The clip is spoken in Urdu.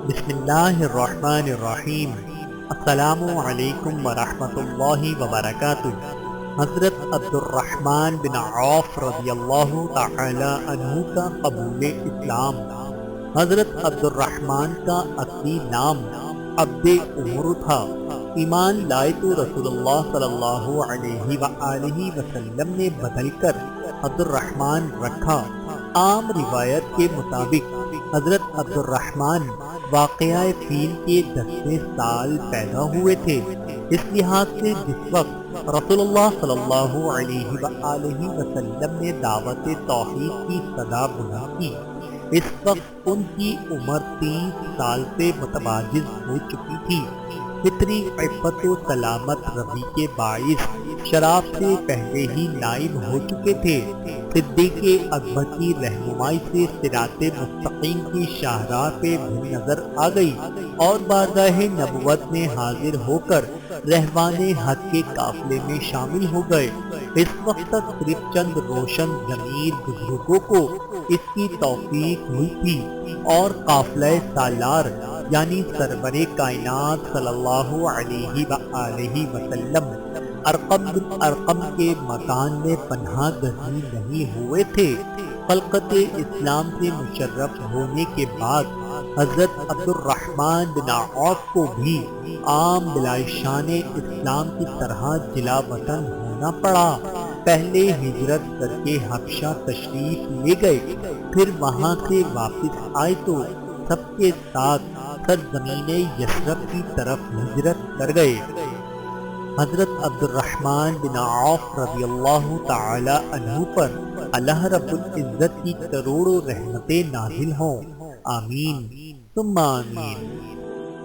بسم اللہ الرحمن الرحیم۔ السلام علیکم ورحمۃ اللہ وبرکاتہ۔ حضرت عبد الرحمن بن عوف رضی اللہ تعالی عنہ کا قبول اسلام۔ حضرت عبد الرحمن کا اصلی نام عبد عمر تھا۔ ایمان لائے تو رسول اللہ صلی اللہ علیہ وآلہ وسلم نے بدل کر عبد الرحمن رکھا۔ عام روایت کے مطابق حضرت عبد الرحمن واقعہ فیل کے 10ویں سال پیدا ہوئے تھے۔ اس لحاظ سے جس وقت رسول اللہ صلی اللہ علیہ وآلہ وسلم نے دعوت توحید کی صدا بلند کی، اس وقت ان کی عمر 30 سال سے متجاوز ہو چکی تھی۔ فطری عفت و سلامت روی کے باعث شراب سے پہلے ہی نائب ہو چکے تھے۔ صدیق اکبر کی رہنمائی سے صراط مستقیم کی شاہراہ پہ بھی نظر آ گئی اور بارگاہ نبوت میں حاضر ہو کر رہوان حق کے قافلے میں شامل ہو گئے۔ اس وقت تک صرف چند روشن ضمیر بزرگوں کو اس کی توفیق ہوئی تھی اور قافلہ سالار یعنی سرور کائنات صلی اللہ علیہ وآلہ وسلم ارقم بن ارقم کے مکان میں پناہ گزین نہیں ہوئے تھے۔ خلقت اسلام سے مشرف ہونے کے بعد حضرت عبد الرحمن بن عوف کو بھی عام بلائشان اسلام کی طرح جلا وطن ہونا پڑا۔ پہلے ہجرت کر کے حبشہ تشریف لے گئے، پھر وہاں سے واپس آئے تو سب کے ساتھ سرزمین یثرب کی طرف ہجرت کر گئے۔ حضرت عبد الرحمن بن عوف رضی اللہ تعالی عنہ پر اللہ رب العزت کی کروڑوں رحمتیں نازل ہوں، آمین ثم آمین۔